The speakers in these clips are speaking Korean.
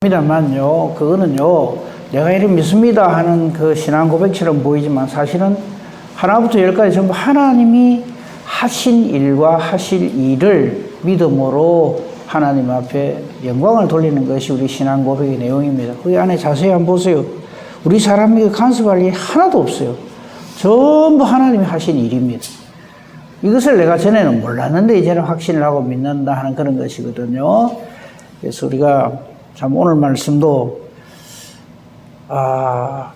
합니다만요. 그거는요, 내가 이렇게 믿습니다 하는 그 신앙 고백처럼 보이지만 사실은 하나부터 열까지 전부 하나님이 하신 일과 하실 일을 믿음으로 하나님 앞에 영광을 돌리는 것이 우리 신앙 고백의 내용입니다. 그 안에 자세히 한번 보세요. 우리 사람이 간섭할 일이 하나도 없어요. 전부 하나님이 하신 일입니다. 이것을 내가 전에는 몰랐는데 이제는 확신을 하고 믿는다 하는 그런 것이거든요. 그래서 우리가 참 오늘 말씀도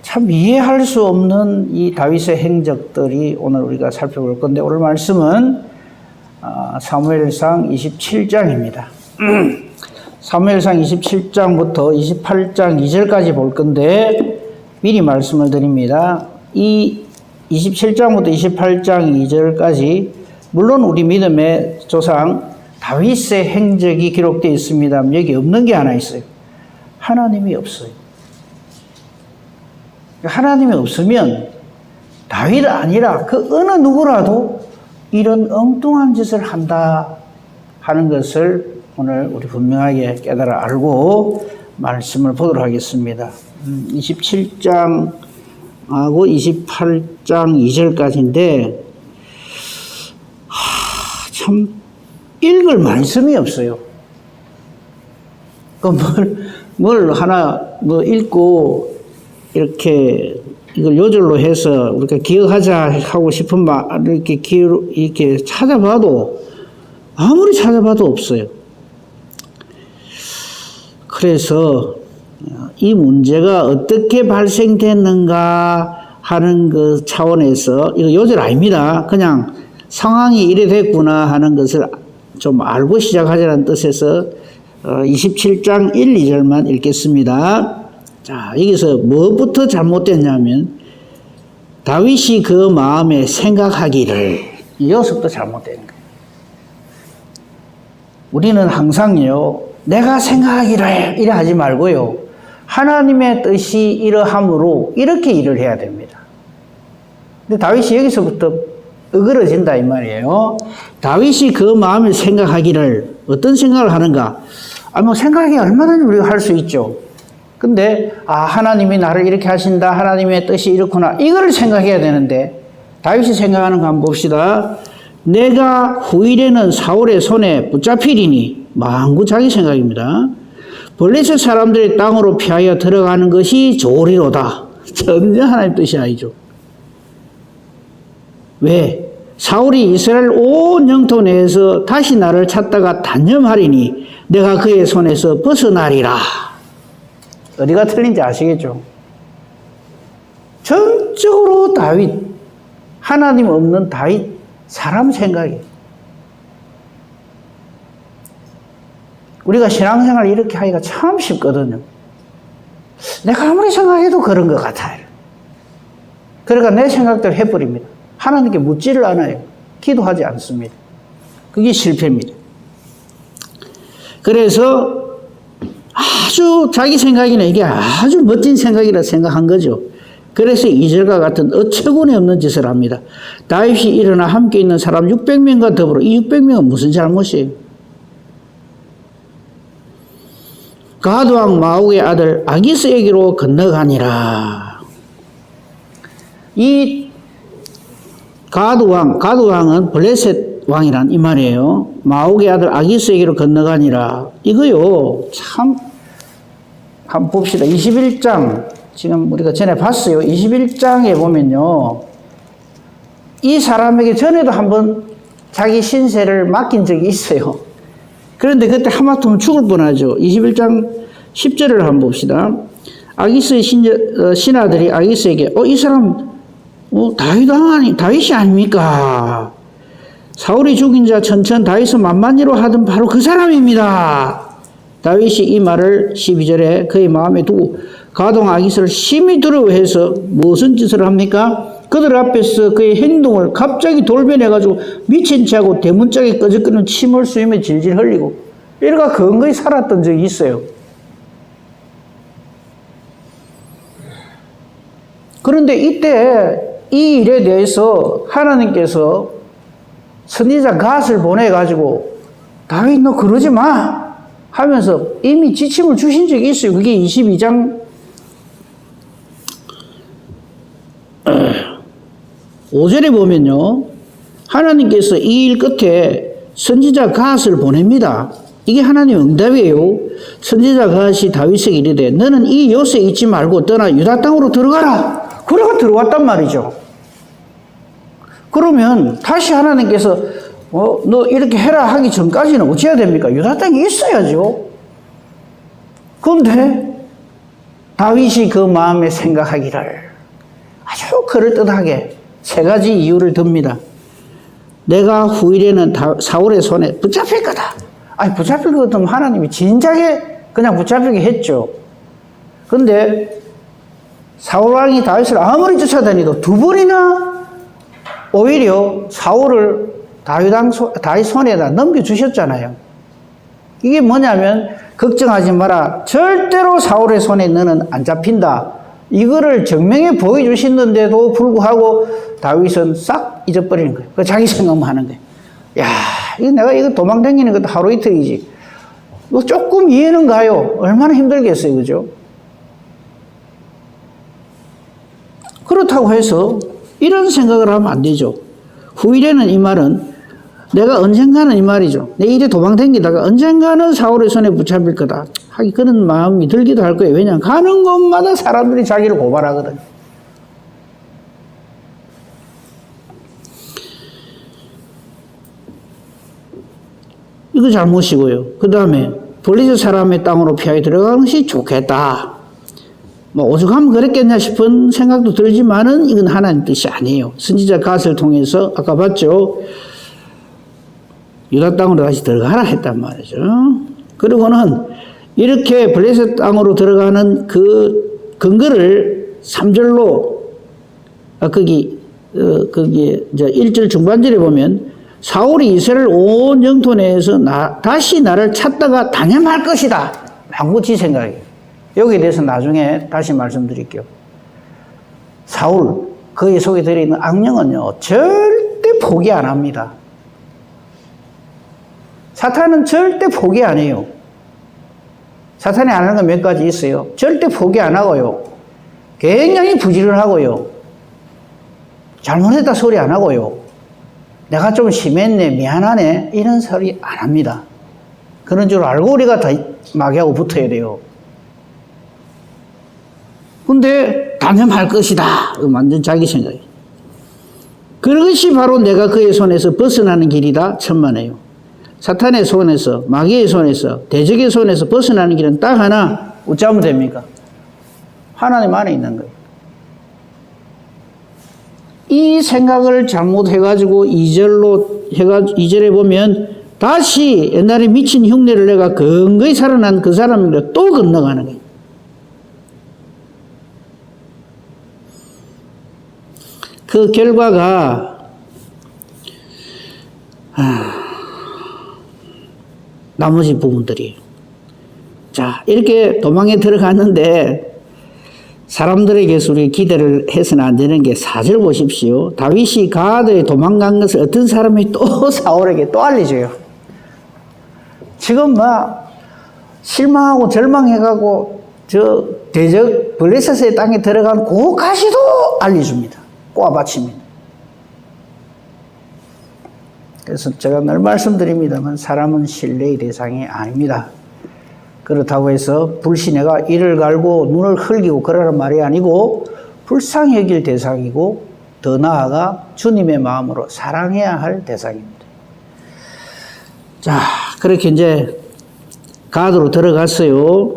참 이해할 수 없는 이 다윗의 행적들이 오늘 우리가 살펴볼 건데, 오늘 말씀은 사무엘상 27장입니다. 사무엘상 27장부터 28장 2절까지 볼 건데 미리 말씀을 드립니다. 이 27장부터 28장 2절까지 물론 우리 믿음의 조상 다윗의 행적이 기록되어 있습니다. 여기 없는 게 하나 있어요. 하나님이 없어요. 하나님이 없으면 다윗 아니라 그 어느 누구라도 이런 엉뚱한 짓을 한다 하는 것을 오늘 우리 분명하게 깨달아 알고 말씀을 보도록 하겠습니다. 27장하고 28장 2절까지인데 참 읽을 말씀이 없어요. 뭘 하나 읽고 이렇게 이걸 요절로 해서 우리가 기억하자 하고 싶은 말을 이렇게 찾아봐도 아무리 찾아봐도 없어요. 그래서 이 문제가 어떻게 발생됐는가 하는 그 차원에서 이거 요절 아닙니다. 그냥 상황이 이래 됐구나 하는 것을 좀 알고 시작하자는 뜻에서 27장 1, 2절만 읽겠습니다. 자, 여기서 뭐부터 잘못됐냐면 다윗이 그 마음에 생각하기를, 여기서부터 잘못된 거예요. 우리는 항상요, 내가 생각하기를 이래 하지 말고요, 하나님의 뜻이 이러함으로 이렇게 일을 해야 됩니다. 근데 다윗이 여기서부터 어그러진다 이 말이에요. 다윗이 그 마음에 생각하기를, 어떤 생각을 하는가? 뭐 생각이 얼마든지 우리가 할 수 있죠. 근데 하나님이 나를 이렇게 하신다, 하나님의 뜻이 이렇구나, 이거를 생각해야 되는데 다윗이 생각하는 거 한번 봅시다. 내가 후일에는 사울의 손에 붙잡히리니, 망구 자기 생각입니다. 블레셋 사람들의 땅으로 피하여 들어가는 것이 좋으리로다. 전혀 하나님 뜻이 아니죠. 왜? 사울이 이스라엘 온 영토 내에서 다시 나를 찾다가 단념하리니 내가 그의 손에서 벗어나리라. 어디가 틀린지 아시겠죠? 전적으로 다윗, 하나님 없는 다윗 사람 생각이에요. 우리가 신앙생활 이렇게 하기가 참 쉽거든요. 내가 아무리 생각해도 그런 것 같아요. 그러니까 내 생각대로 해버립니다. 하나님께 묻지를 않아요. 기도하지 않습니다. 그게 실패입니다. 그래서 아주 자기 생각이나 이게 아주 멋진 생각이라 생각한 거죠. 그래서 2절과 같은 어처구니 없는 짓을 합니다. 다윗이 일어나 함께 있는 사람 600명과 더불어, 이 600명은 무슨 잘못이에요? 가드왕 마옥의 아들 아기스에게로 건너가니라. 이 가드왕은 블레셋 왕이란 이 말이에요. 마옥의 아들 아기스에게로 건너가니라. 이거요, 참, 한번 봅시다. 21장, 지금 우리가 전에 봤어요. 21장에 보면요, 이 사람에게 전에도 한번 자기 신세를 맡긴 적이 있어요. 그런데 그때 하마터면 죽을 뻔하죠. 21장 10절을 한번 봅시다. 아기스의 신하들이 아기스에게 이 사람 다윗이 아닙니까? 사울이 죽인 자 천천 다윗을 만만히로 하던 바로 그 사람입니다. 다윗이 이 말을 12절에 그의 마음에 두고 가동 아기스를 심히 두려워해서 무슨 짓을 합니까? 그들 앞에서 그의 행동을 갑자기 돌변해가지고 미친 체하고 대문짝에 꺼져끄는 침을 쑤이며 질질 흘리고 이러가 근거히 살았던 적이 있어요. 그런데 이때 이 일에 대해서 하나님께서 선지자 갓을 보내가지고 다윗 너 그러지 마. 하면서 이미 지침을 주신 적이 있어요. 그게 22장 5절에 보면요. 하나님께서 이 일 끝에 선지자 갓을 보냅니다. 이게 하나님의 응답이에요. 선지자 갓이 다윗에게 이르되 너는 이 요새 있지 말고 떠나 유다 땅으로 들어가라. 그래가 들어갔단 말이죠. 그러면 다시 하나님께서 너 이렇게 해라 하기 전까지는 어찌해야 됩니까? 유다 땅에 있어야죠. 그런데 다윗이 그 마음에 생각하기를 아주 그럴듯하게 세 가지 이유를 듭니다. 내가 후일에는 사울의 손에 붙잡힐 거다. 아니, 붙잡힐 것 같으면 하나님이 진작에 그냥 붙잡히게 했죠. 근데 사울왕이 다윗을 아무리 쫓아다니도 두 번이나 오히려 사울을 다윗 손에다 넘겨주셨잖아요. 이게 뭐냐면 걱정하지 마라. 절대로 사울의 손에 너는 안 잡힌다. 이거를 증명해 보여주시는데도 불구하고 다윗은 싹 잊어버리는 거예요. 그 자기 생각만 하는 거예요. 야, 내가 이거 도망다니는 것도 하루 이틀이지. 뭐 조금 이해는 가요. 얼마나 힘들겠어요. 그죠? 그렇다고 해서 이런 생각을 하면 안 되죠. 후일에는 이 말은 내가 언젠가는 이 말이죠. 내 이래 도망다니다가 언젠가는 사울의 손에 붙잡힐 거다. 하기 그런 마음이 들기도 할 거예요. 왜냐하면 가는 곳마다 사람들이 자기를 고발하거든요. 이거 잘못이고요. 그 다음에 블레셋 사람의 땅으로 피하게 들어가는 것이 좋겠다. 뭐 오죽하면 그랬겠냐 싶은 생각도 들지만은 이건 하나님 뜻이 아니에요. 선지자 갓을 통해서 아까 봤죠. 유다 땅으로 다시 들어가라 했단 말이죠. 그리고는 이렇게 블레셋 땅으로 들어가는 그 근거를 3절로 거기 이제 1절 중반절에 보면 사울이 이스라엘 온 영토 내에서 다시 나를 찾다가 단념할 것이다. 망구지 생각이에요. 여기에 대해서 나중에 다시 말씀드릴게요. 사울, 그의 속에 들어있는 악령은요, 절대 포기 안 합니다. 사탄은 절대 포기 안 해요. 사탄이 안 하는 건 몇 가지 있어요. 절대 포기 안 하고요. 굉장히 부지런하고요. 잘못했다 소리 안 하고요. 내가 좀 심했네, 미안하네, 이런 소리 안 합니다. 그런 줄 알고 우리가 다 마귀하고 붙어야 돼요. 근데 단념할 것이다. 완전 자기 생각이에요. 그것이 바로 내가 그의 손에서 벗어나는 길이다. 천만에요. 사탄의 손에서, 마귀의 손에서, 대적의 손에서 벗어나는 길은 딱 하나. 어쩌면 됩니까? 하나님 안에 있는 거예요. 이 생각을 잘못해가지고 2절에 보면 다시 옛날에 미친 흉내를 내가 근거히 살아난 그 사람인데 또 건너가는 거예요. 그 결과가 나머지 부분들이에요. 자, 이렇게 도망에 들어갔는데 사람들에게서 우리 기대를 해서는 안 되는 게 4절 보십시오. 다윗이 가드에 도망간 것을 어떤 사람이 또 사울에게 또 알려줘요. 지금 막 실망하고 절망해가고 저 대적 블레셋의 땅에 들어간 그 가시도 알려줍니다. 꼬아바칩니다. 그래서 제가 늘 말씀드립니다만 사람은 신뢰의 대상이 아닙니다. 그렇다고 해서 불신애가 이를 갈고 눈을 흘기고 그러란 말이 아니고 불쌍히 여길 대상이고 더 나아가 주님의 마음으로 사랑해야 할 대상입니다. 자, 그렇게 이제 가드로 들어갔어요.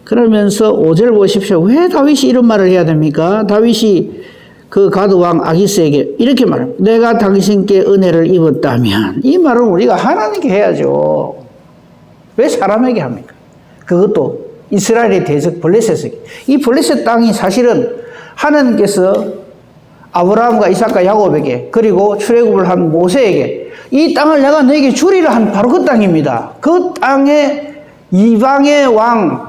그러면서 5절 보십시오. 왜 다윗이 이런 말을 해야 됩니까? 다윗이 그 가드 왕 아기스에게 이렇게 말합니다. 내가 당신께 은혜를 입었다면, 이 말은 우리가 하나님께 해야죠. 왜 사람에게 합니까? 그것도 이스라엘의 대적 블레셋에게. 이 블레셋 땅이 사실은 하나님께서 아브라함과 이삭과 야곱에게 그리고 출애굽을 한 모세에게 이 땅을 내가 너에게 주리라 한 바로 그 땅입니다. 그 땅에 이방의 왕,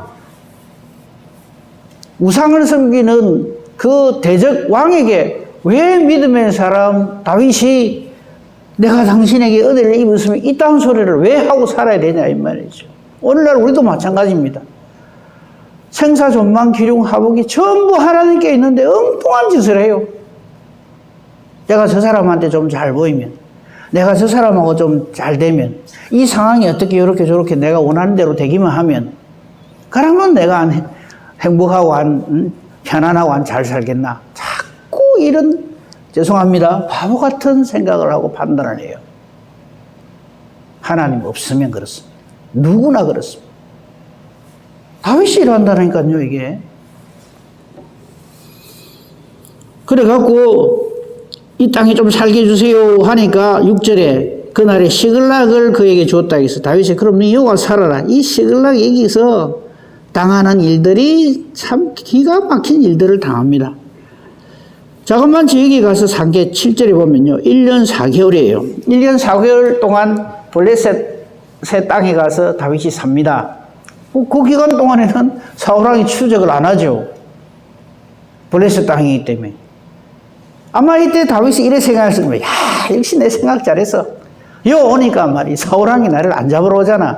우상을 섬기는 그 대적 왕에게 왜 믿음의 사람 다윗이 내가 당신에게 은혜를 입었으면 이딴 소리를 왜 하고 살아야 되냐 이 말이죠. 오늘날 우리도 마찬가지입니다. 생사 존망 기륭 하복이 전부 하나님께 있는데 엉뚱한 짓을 해요. 내가 저 사람한테 좀 잘 보이면, 내가 저 사람하고 좀 잘 되면, 이 상황이 어떻게 이렇게 저렇게 내가 원하는 대로 되기만 하면, 그러면 내가 행복하고 편안하고 잘 살겠나. 자꾸 이런, 죄송합니다, 바보 같은 생각을 하고 판단을 해요. 하나님 없으면 그렇습니다. 누구나 그렇습니다. 다윗이 이런다니까요, 이게. 그래갖고, 이 땅에 좀 살게 해주세요 하니까 6절에 그날에 시글락을 그에게 줬다 해서 다윗이 그럼 너 여호와 살아라. 이 시글락 여기서 당하는 일들이 참 기가 막힌 일들을 당합니다. 잠깐만 여기 가서 산게 7절에 보면요. 1년 4개월이에요. 1년 4개월 동안 블레셋의 땅에 가서 다윗이 삽니다. 그 기간 동안에는 사울왕이 추적을 안 하죠. 블레셋 땅이기 때문에. 아마 이때 다윗이 이래 생각했을 거예요. 야, 역시 내 생각 잘했어. 요 오니까 말이 사울왕이 나를 안 잡으러 오잖아.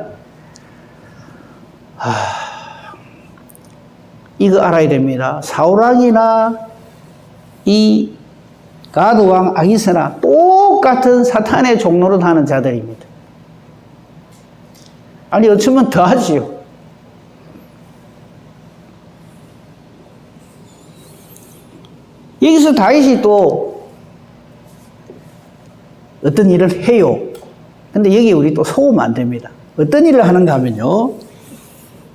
이거 알아야 됩니다. 사울왕이나 이 가드왕 아기스나 똑같은 사탄의 종노릇 하는 자들입니다. 아니 어쩌면 더 하지요. 여기서 다윗이 또 어떤 일을 해요. 근데 여기 우리 또 속으면 안 됩니다. 어떤 일을 하는가 하면요.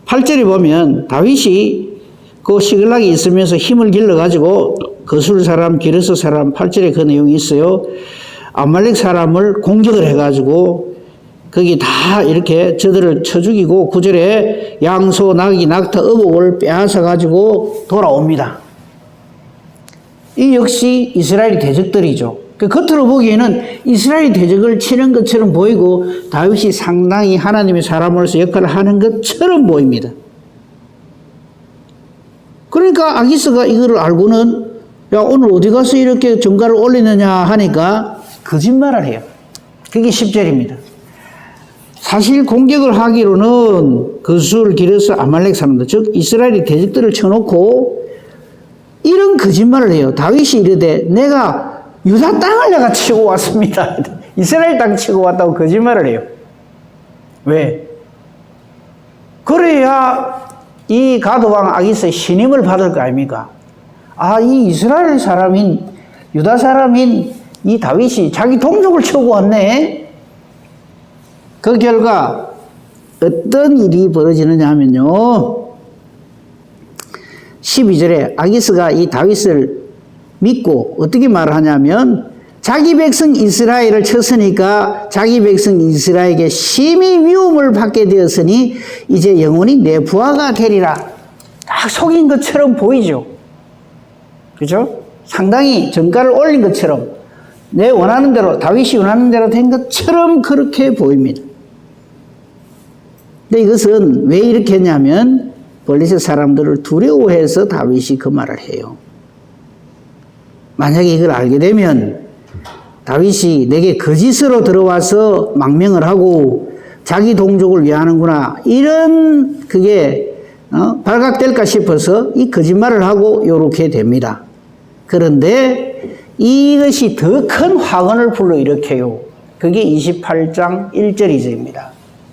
8절에 보면 다윗이 그 시글락에 있으면서 힘을 길러가지고 거술 사람, 기르스 사람 8절에 그 내용이 있어요. 아말렉 사람을 공격을 해가지고 거기 다 이렇게 저들을 쳐 죽이고 9절에 양소, 나귀, 낙타, 어복을 빼앗아가지고 돌아옵니다. 이 역시 이스라엘 대적들이죠. 그 겉으로 보기에는 이스라엘 대적을 치는 것처럼 보이고 다윗이 상당히 하나님의 사람으로서 역할을 하는 것처럼 보입니다. 그러니까 아기스가 이거를 알고는 야 오늘 어디 가서 이렇게 전가를 올리느냐 하니까 거짓말을 해요. 그게 10절입니다. 사실 공격을 하기로는 거술, 기르스, 아말렉 사람들 즉 이스라엘의 대적들을 쳐놓고 이런 거짓말을 해요. 다윗이 이르되 내가 유다 땅을 내가 치고 왔습니다. 이스라엘 땅 치고 왔다고 거짓말을 해요. 왜? 그래야 이 가드왕 아기스의 신임을 받을 거 아닙니까? 아, 이 이스라엘 사람인 유다 사람인 이 다윗이 자기 동족을 치고 왔네. 그 결과 어떤 일이 벌어지느냐 하면요. 12절에 아기스가 이 다윗을 믿고 어떻게 말하냐면 자기 백성 이스라엘을 쳤으니까 자기 백성 이스라엘에게 심히 미움을 받게 되었으니 이제 영원히 내 부하가 되리라. 딱 속인 것처럼 보이죠. 그죠? 상당히 전가를 올린 것처럼 내 원하는 대로 다윗이 원하는 대로 된 것처럼 그렇게 보입니다. 근데 이것은 왜 이렇게 했냐면 블레셋 사람들을 두려워해서 다윗이 그 말을 해요. 만약에 이걸 알게 되면 다윗이 내게 거짓으로 들어와서 망명을 하고 자기 동족을 위하는구나 이런 그게 발각될까 싶어서 이 거짓말을 하고 이렇게 됩니다. 그런데 이것이 더 큰 화근을 불러일으켜요. 그게 28장 1절이입니다.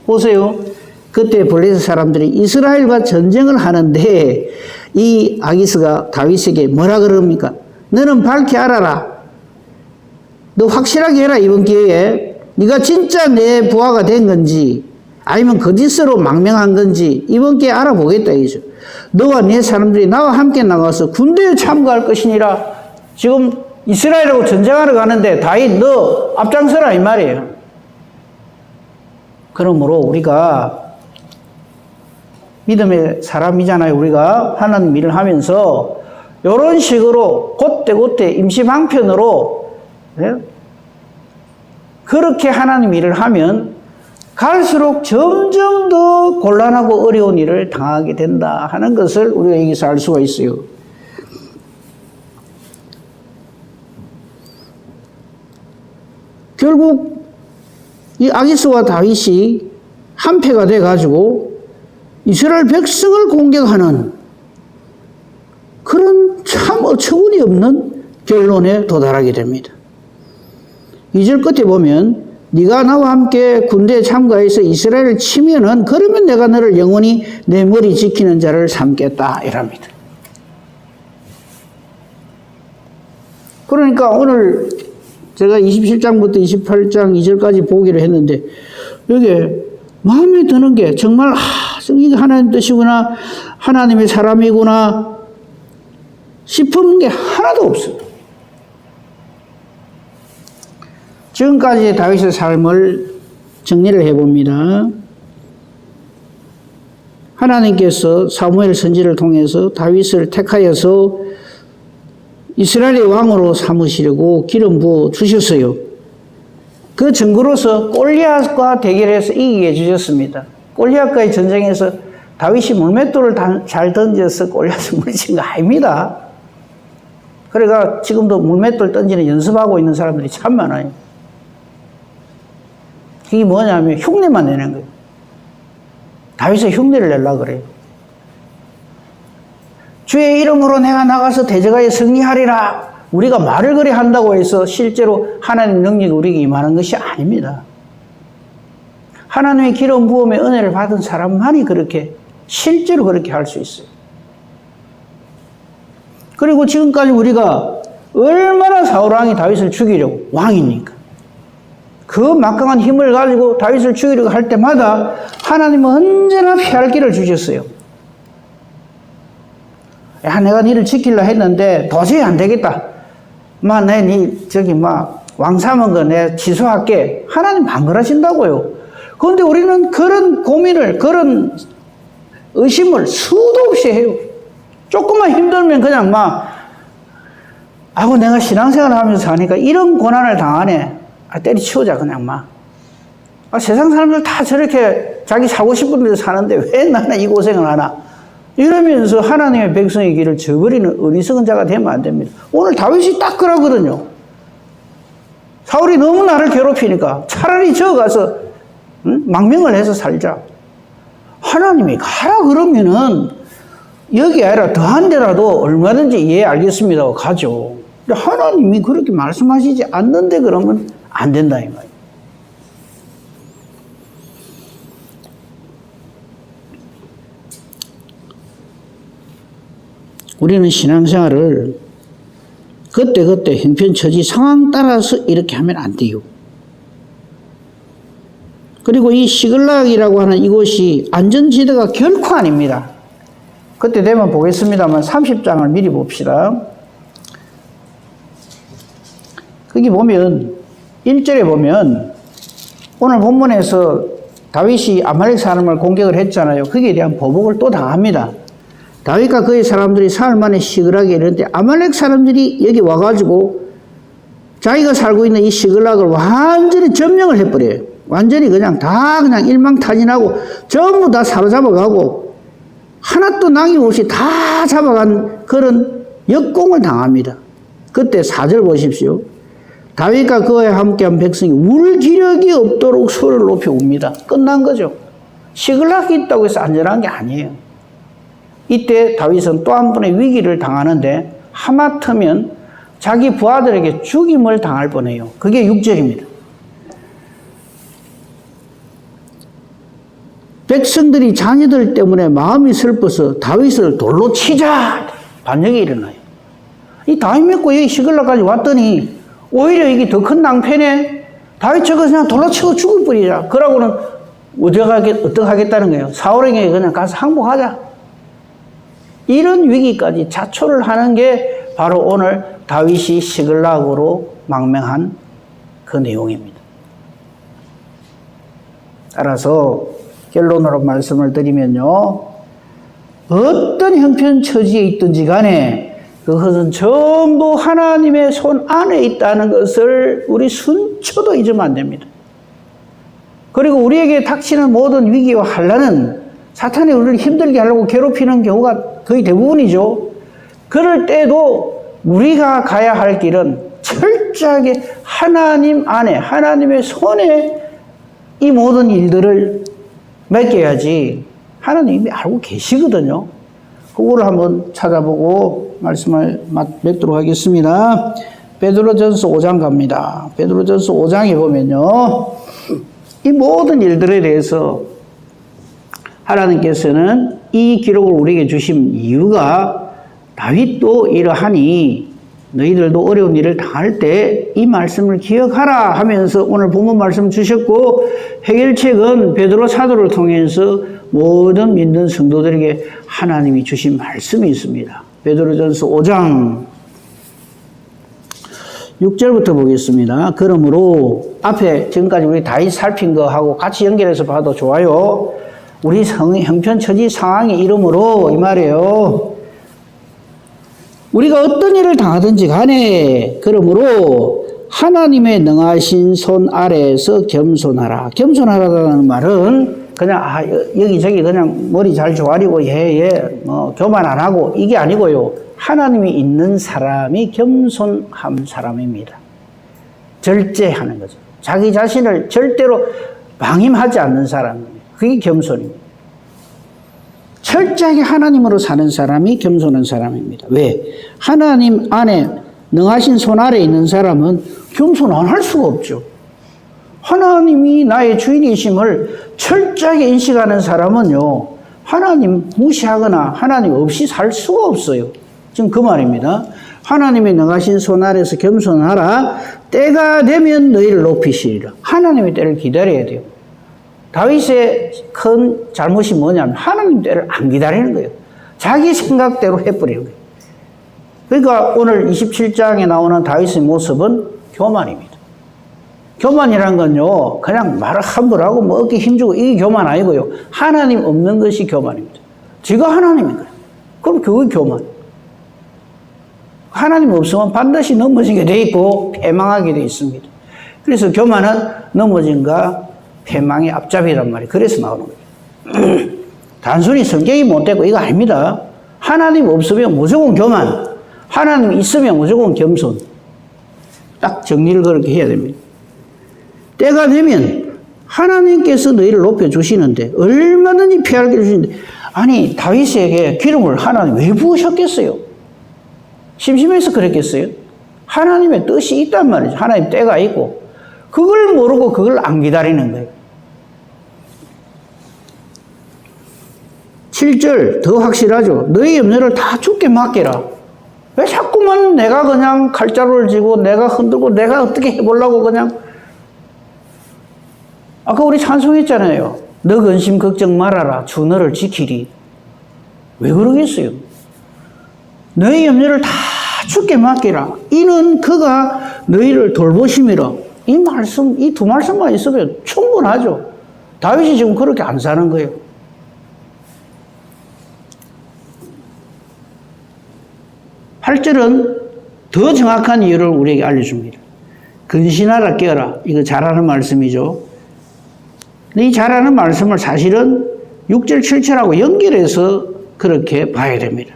보세요. 그때 블레셋 사람들이 이스라엘과 전쟁을 하는데 이 아기스가 다윗에게 뭐라 그럽니까? 너는 밝히 알아라. 너 확실하게 해라. 이번 기회에 네가 진짜 내 부하가 된 건지 아니면 거짓으로 망명한 건지 이번 기회에 알아보겠다 이죠. 너와 네 사람들이 나와 함께 나가서 군대에 참가할 것이니라. 지금 이스라엘하고 전쟁하러 가는데 다윗 너 앞장서라 이 말이에요. 그러므로 우리가 믿음의 사람이잖아요. 우리가 하나님 일을 하면서 이런 식으로 곧대곧대 임시방편으로 그렇게 하나님 일을 하면 갈수록 점점 더 곤란하고 어려운 일을 당하게 된다 하는 것을 우리가 여기서 알 수가 있어요. 결국 이 아기스와 다윗이 한패가 돼가지고 이스라엘 백성을 공격하는 그런 참 어처구니 없는 결론에 도달하게 됩니다. 2절 끝에 보면 네가 나와 함께 군대에 참가해서 이스라엘을 치면은 그러면 내가 너를 영원히 내 머리 지키는 자를 삼겠다 이랍니다. 그러니까 오늘 제가 27장부터 28장 2절까지 보기로 했는데 여기에 마음에 드는 게 정말 이게 하나님 뜻이구나, 하나님의 사람이구나 싶은 게 하나도 없어요. 지금까지 다윗의 삶을 정리를 해봅니다. 하나님께서 사무엘 선지를 통해서 다윗을 택하여서 이스라엘의 왕으로 삼으시려고 기름 부어 주셨어요. 그 증거로서 골리앗과 대결해서 이기게 해주셨습니다. 골리앗과의 전쟁에서 다윗이 물맷돌을 잘 던져서 골리앗을 물리친 거 아닙니다. 그러니까 지금도 물맷돌 던지는 연습하고 있는 사람들이 참 많아요. 이게 뭐냐면 흉내만 내는 거예요. 다윗의 흉내를 내려고 그래요. 주의 이름으로 내가 나가서 대적하여 승리하리라. 우리가 말을 그리 한다고 해서 실제로 하나님의 능력이 우리에게 임하는 것이 아닙니다. 하나님의 기름 부음의 은혜를 받은 사람만이 그렇게 실제로 그렇게 할 수 있어요. 그리고 지금까지 우리가 얼마나 사울왕이 다윗을 죽이려고, 왕이니까 그 막강한 힘을 가지고 다윗을 죽이려고 할 때마다 하나님은 언제나 피할 길을 주셨어요. 야, 내가 니를 지키려 했는데 도저히 안 되겠다. 왕 삼은 거 내가 취소할게. 하나님 안 그러신다고요. 그런데 우리는 그런 고민을, 그런 의심을 수도 없이 해요. 조금만 힘들면 그냥 내가 신앙생활을 하면서 사니까 이런 고난을 당하네. 때리치우자, 그냥 세상 사람들 다 저렇게 자기 사고 싶은 대로 사는데 왜 나는 이 고생을 하나? 이러면서 하나님의 백성의 길을 저버리는 어리석은 자가 되면 안 됩니다. 오늘 다윗이 딱 그러거든요. 사울이 너무 나를 괴롭히니까 차라리 저 가서 망명을 해서 살자. 하나님이 가라 그러면은 여기 아니라 더한 데라도 얼마든지 예 알겠습니다 하고 가죠. 근데 하나님이 그렇게 말씀하시지 않는데 그러면 안 된다 이 말이에요. 우리는 신앙생활을 그때그때 형편처지 상황 따라서 이렇게 하면 안 돼요. 그리고 이 시글락이라고 하는 이곳이 안전지대가 결코 아닙니다. 그때 되면 보겠습니다만 30장을 미리 봅시다. 거기 보면 1절에 보면 오늘 본문에서 다윗이 아말렉 사람을 공격을 했잖아요. 거기에 대한 보복을 또 당합니다. 다윗과 그의 사람들이 사흘 만에 시글락에 이르는데 아말렉 사람들이 여기 와가지고 자기가 살고 있는 이 시글락을 완전히 점령을 해버려요. 완전히 그냥 일망타진하고 전부 다 사로잡아가고 하나도 남김없이 다 잡아간 그런 역공을 당합니다. 그때 4절 보십시오. 다윗과 그와 함께한 백성이 울 기력이 없도록 소리를 높여 웁니다. 끝난 거죠. 시글락이 있다고 해서 안전한 게 아니에요. 이때 다윗은 또 한 번의 위기를 당하는데 하마터면 자기 부하들에게 죽임을 당할 뻔해요. 그게 6절입니다. 백성들이 자녀들 때문에 마음이 슬퍼서 다윗을 돌로 치자 반역이 일어나요. 이 다윗 믿고 여기 시글락까지 왔더니 오히려 이게 더 큰 낭패네. 다윗 저거 그냥 돌로 치고 죽을 뿐이자. 그러고는 어떻게 하겠다는 거예요. 사울에게 그냥 가서 항복하자. 이런 위기까지 자초를 하는 게 바로 오늘 다윗이 시글락으로 망명한 그 내용입니다. 따라서 결론으로 말씀을 드리면요. 어떤 형편처지에 있든지 간에 그것은 전부 하나님의 손 안에 있다는 것을 우리 순초도 잊으면 안 됩니다. 그리고 우리에게 닥치는 모든 위기와 환난은 사탄이 우리를 힘들게 하려고 괴롭히는 경우가 거의 대부분이죠. 그럴 때도 우리가 가야 할 길은 절대 철저하게 하나님 안에, 하나님의 손에 이 모든 일들을 맡겨야지. 하나님이 알고 계시거든요. 그거를 한번 찾아보고 말씀을 맺도록 하겠습니다. 베드로전서 5장 갑니다. 베드로전서 5장에 보면요, 이 모든 일들에 대해서 하나님께서는 이 기록을 우리에게 주신 이유가 다윗도 이러하니 너희들도 어려운 일을 당할 때 이 말씀을 기억하라 하면서 오늘 본문 말씀 주셨고, 해결책은 베드로 사도를 통해서 모든 믿는 성도들에게 하나님이 주신 말씀이 있습니다. 베드로전서 5장 6절부터 보겠습니다. 그러므로 앞에 지금까지 우리 다윗 살핀 거하고 같이 연결해서 봐도 좋아요. 우리 형편처지 상황이 이러므로 이 말이에요. 우리가 어떤 일을 당하든지 간에 그러므로 하나님의 능하신 손 아래에서 겸손하라. 겸손하라는 말은 그냥 여기저기 그냥 머리 잘 조아리고 뭐 교만 안 하고 이게 아니고요. 하나님이 있는 사람이 겸손한 사람입니다. 절제하는 거죠. 자기 자신을 절대로 방임하지 않는 사람입니다. 그게 겸손입니다. 철저하게 하나님으로 사는 사람이 겸손한 사람입니다. 왜? 하나님 안에 능하신 손 아래 있는 사람은 겸손 안 할 수가 없죠. 하나님이 나의 주인이심을 철저하게 인식하는 사람은요, 하나님 무시하거나 하나님 없이 살 수가 없어요. 지금 그 말입니다. 하나님의 능하신 손 아래서 겸손하라. 때가 되면 너희를 높이시리라. 하나님의 때를 기다려야 돼요. 다윗의 큰 잘못이 뭐냐면 하나님 때를 안 기다리는 거예요. 자기 생각대로 해버리는 거예요. 그러니까 오늘 27장에 나오는 다윗의 모습은 교만입니다. 교만이란 건요, 그냥 말을 함부로 하고 뭐 어깨 힘주고 이게 교만 아니고요. 하나님 없는 것이 교만입니다. 지가 하나님인 거예요. 그럼 그게 교만. 하나님 없으면 반드시 넘어지게 돼 있고 패망하게 돼 있습니다. 그래서 교만은 넘어짐과 패망의 앞잡이란 말이에요. 그래서 나오는 거예요. 단순히 성격이 못되고 이거 아닙니다. 하나님 없으면 무조건 교만, 하나님 있으면 무조건 겸손. 딱 정리를 그렇게 해야 됩니다. 때가 되면 하나님께서 너희를 높여주시는데 얼마든지 피할 길을 주시는데, 아니 다윗에게 기름을 하나님 왜 부으셨겠어요? 심심해서 그랬겠어요? 하나님의 뜻이 있단 말이죠. 하나님 때가 있고 그걸 모르고 그걸 안 기다리는 거예요. 7절 더 확실하죠. 너희 염려를 다 주께 맡겨라. 왜 자꾸만 내가 그냥 칼자루를 쥐고 내가 흔들고 내가 어떻게 해보려고 그냥. 아까 우리 찬송했잖아요. 너 근심 걱정 말아라. 주 너를 지키리. 왜 그러겠어요? 너희 염려를 다 주께 맡기라. 이는 그가 너희를 돌보심이라. 이 말씀, 이 두 말씀만 있으면 충분하죠. 다윗이 지금 그렇게 안 사는 거예요. 8절은 더 정확한 이유를 우리에게 알려줍니다. 근신하라 깨어라. 이거 잘하는 말씀이죠. 근데 이 잘하는 말씀을 사실은 6절, 7절하고 연결해서 그렇게 봐야 됩니다.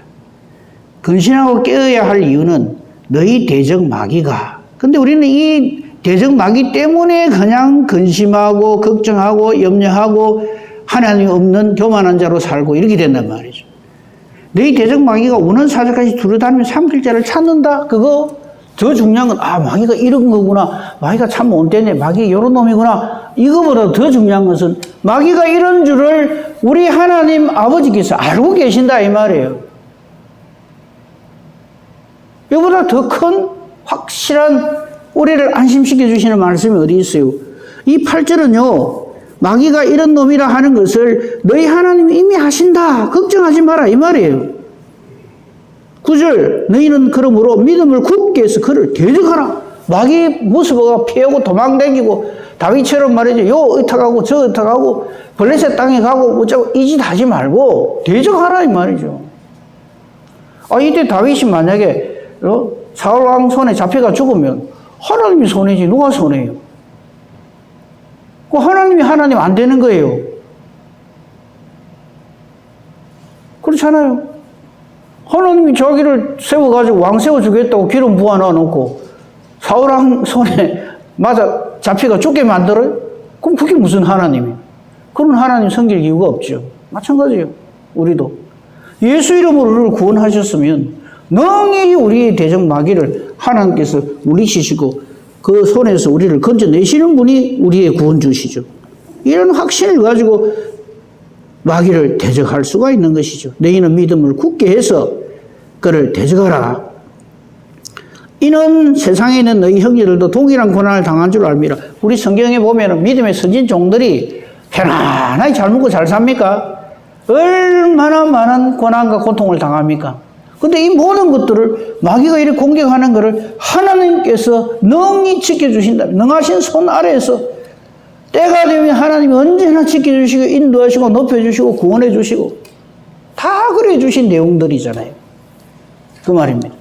근신하고 깨어야 할 이유는 너희 대적 마귀가. 근데 우리는 이 대적 마귀 때문에 그냥 근심하고 걱정하고 염려하고 하나님 없는 교만한 자로 살고 이렇게 된단 말이죠. 너희 대적 마귀가 오는 사자까지 두루다니며 삼킬 자를 찾는다? 그거 더 중요한 건 마귀가 이런 거구나. 마귀가 참 못되네. 마귀가 이런 놈이구나. 이거보다 더 중요한 것은 마귀가 이런 줄을 우리 하나님 아버지께서 알고 계신다 이 말이에요. 이보다 더 큰 확실한 우리를 안심시켜 주시는 말씀이 어디 있어요? 이 8절은요. 마귀가 이런 놈이라 하는 것을 너희 하나님이 이미 하신다. 걱정하지 마라 이 말이에요. 9절 너희는 그러므로 믿음을 굳게 해서 그를 대적하라. 마귀 모습을 피하고 도망다니고 다윗처럼 말이죠. 요 의탁하고 저 의탁하고 블레셋 땅에 가고 어쩌고 이 짓 하지 말고 대적하라 이 말이죠. 이때 다윗이 만약에 사울 왕 손에 잡혀가 죽으면 하나님이 손해지 누가 손해요? 그 하나님이 하나님 안 되는 거예요. 그렇잖아요. 하나님이 자기를 세워가지고 왕 세워주겠다고 기름 부어놔 놓고 사울왕 손에 맞아 잡혀가 죽게 만들어요? 그럼 그게 무슨 하나님이에요? 그런 하나님 섬길 이유가 없죠. 마찬가지예요. 우리도. 예수 이름으로 우리를 구원하셨으면 능히 우리의 대적 마귀를 하나님께서 물리치시고 그 손에서 우리를 건져내시는 분이 우리의 구원 주시죠. 이런 확신을 가지고 마귀를 대적할 수가 있는 것이죠. 너희는 믿음을 굳게 해서 그를 대적하라. 이는 세상에 있는 너희 형제들도 동일한 고난을 당한 줄 알미라. 우리 성경에 보면 믿음의 선진 종들이 편안하게 잘 먹고 잘 삽니까? 얼마나 많은 고난과 고통을 당합니까? 근데 이 모든 것들을 마귀가 이렇게 공격하는 것을 하나님께서 능히 지켜주신다. 능하신 손 아래에서 때가 되면 하나님이 언제나 지켜주시고 인도하시고 높여주시고 구원해주시고 다 그래주신 내용들이잖아요. 그 말입니다.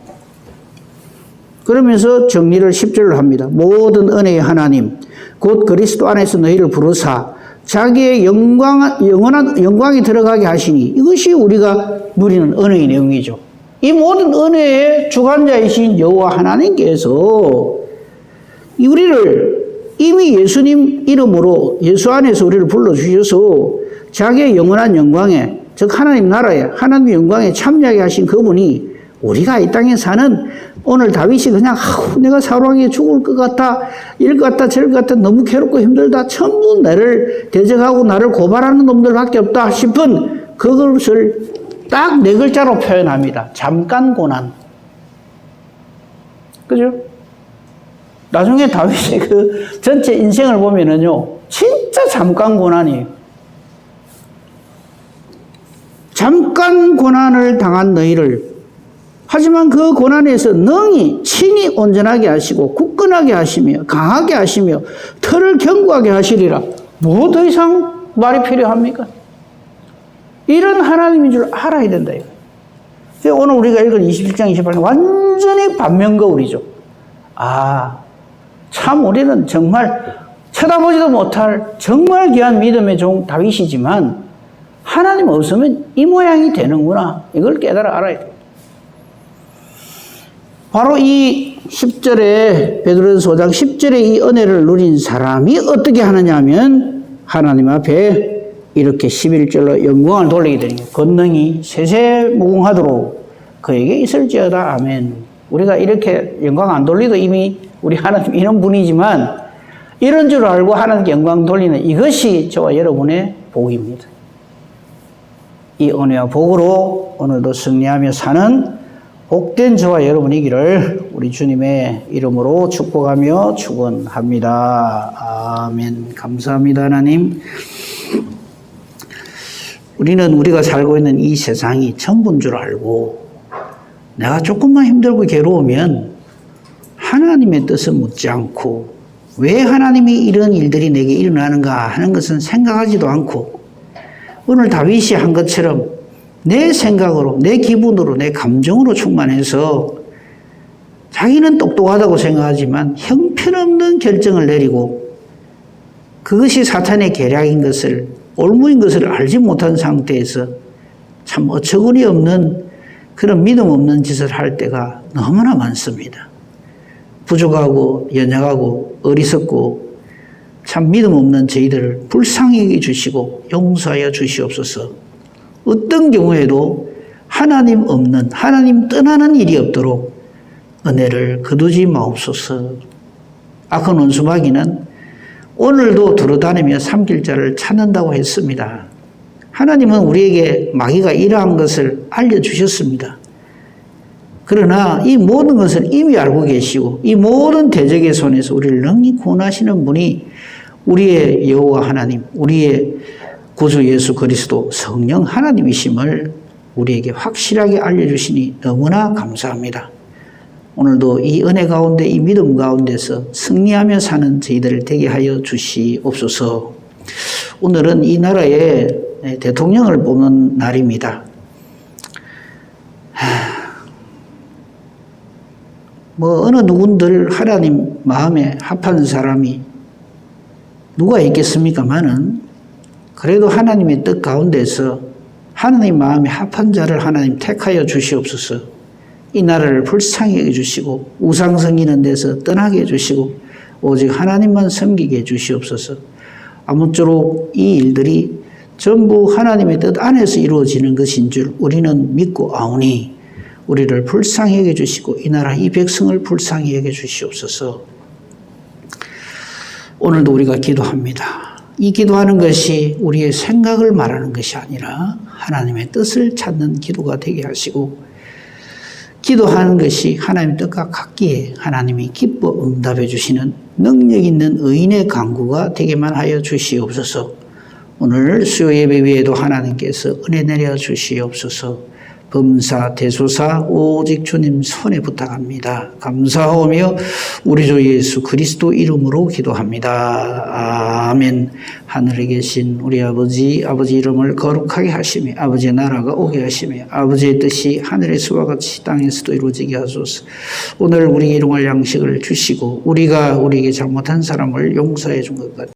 그러면서 정리를 10절로 합니다. 모든 은혜의 하나님 곧 그리스도 안에서 너희를 부르사 자기의 영원한 영광이 들어가게 하시니 이것이 우리가 누리는 은혜의 내용이죠. 이 모든 은혜의 주관자이신 여호와 하나님께서 우리를 이미 예수님 이름으로 예수 안에서 우리를 불러주셔서 자기의 영원한 영광에 즉 하나님 나라에 하나님의 영광에 참여하게 하신 그분이 우리가 이 땅에 사는 오늘 다윗이 그냥 내가 사울왕에 죽을 것 같다 이럴 것 같다 저럴 것 같다 너무 괴롭고 힘들다 전부 나를 대적하고 나를 고발하는 놈들밖에 없다 싶은 그것을 딱 4글자로 표현합니다. 잠깐 고난. 그죠? 나중에 다윗의 그 전체 인생을 보면은요, 진짜 잠깐 고난이에요. 잠깐 고난을 당한 너희를 하지만 그 고난에서 능히 친히 온전하게 하시고 굳건하게 하시며 강하게 하시며 털을 견고하게 하시리라. 뭐 더 이상 말이 필요합니까? 이런 하나님인 줄 알아야 된다. 오늘 우리가 읽은 27장 28장 완전히 반면거울이죠. 아, 참 우리는 정말 쳐다보지도 못할 정말 귀한 믿음의 종 다윗이지만 하나님 없으면 이 모양이 되는구나. 이걸 깨달아 알아야 돼요. 바로 이 10절에 베드로전서 5장 10절에 이 은혜를 누린 사람이 어떻게 하느냐 하면 하나님 앞에 이렇게 11절로 영광을 돌리게 되는 거예요. 권능이 세세무궁하도록 그에게 있을지어다. 아멘. 우리가 이렇게 영광 안 돌리도 이미 우리 하나님 이런 분이지만 이런 줄 알고 하나님께 영광 돌리는 이것이 저와 여러분의 복입니다. 이 은혜와 복으로 오늘도 승리하며 사는 복된 저와 여러분이기를 우리 주님의 이름으로 축복하며 축원합니다. 아멘. 감사합니다, 하나님. 우리는 우리가 살고 있는 이 세상이 전부인 줄 알고 내가 조금만 힘들고 괴로우면 하나님의 뜻을 묻지 않고 왜 하나님이 이런 일들이 내게 일어나는가 하는 것은 생각하지도 않고 오늘 다윗이 한 것처럼 내 생각으로, 내 기분으로, 내 감정으로 충만해서 자기는 똑똑하다고 생각하지만 형편없는 결정을 내리고 그것이 사탄의 계략인 것을 올무인 것을 알지 못한 상태에서 참 어처구니 없는 그런 믿음 없는 짓을 할 때가 너무나 많습니다. 부족하고 연약하고 어리석고 참 믿음 없는 저희들을 불쌍히 여겨주시고 용서하여 주시옵소서. 어떤 경우에도 하나님 없는 하나님 떠나는 일이 없도록 은혜를 거두지 마옵소서. 악한 원수마귀는 오늘도 돌아다니며 삼킬 자를 찾는다고 했습니다. 하나님은 우리에게 마귀가 이러한 것을 알려주셨습니다. 그러나 이 모든 것을 이미 알고 계시고 이 모든 대적의 손에서 우리를 능히 구원하시는 분이 우리의 여호와 하나님, 우리의 구주 예수 그리스도 성령 하나님이심을 우리에게 확실하게 알려주시니 너무나 감사합니다. 오늘도 이 은혜 가운데 이 믿음 가운데서 승리하며 사는 저희들을 되게 하여 주시옵소서. 오늘은 이 나라의 대통령을 뽑는 날입니다. 어느 누군들 하나님 마음에 합한 사람이 누가 있겠습니까마는 그래도 하나님의 뜻 가운데서 하나님 마음에 합한 자를 하나님 택하여 주시옵소서. 이 나라를 불쌍히 해주시고 우상 섬기는 데서 떠나게 해주시고 오직 하나님만 섬기게 해주시옵소서. 아무쪼록 이 일들이 전부 하나님의 뜻 안에서 이루어지는 것인 줄 우리는 믿고 아오니 우리를 불쌍히 여겨주시고 이 나라 이 백성을 불쌍히 여겨주시옵소서. 오늘도 우리가 기도합니다. 이 기도하는 것이 우리의 생각을 말하는 것이 아니라 하나님의 뜻을 찾는 기도가 되게 하시고 기도하는 것이 하나님의 뜻과 같기에 하나님이 기뻐 응답해 주시는 능력 있는 의인의 간구가 되게만 하여 주시옵소서. 오늘 수요 예배 위에도 하나님께서 은혜 내려 주시옵소서. 범사 대소사 오직 주님 손에 부탁합니다. 감사하며 우리 주 예수 그리스도 이름으로 기도합니다. 아멘. 하늘에 계신 우리 아버지 이름을 거룩하게 하시며 아버지의 나라가 오게 하시며 아버지의 뜻이 하늘에서와 같이 땅에서도 이루어지게 하소서. 오늘 우리에게 일용할 양식을 주시고 우리가 우리에게 잘못한 사람을 용서해 준 것 같아요.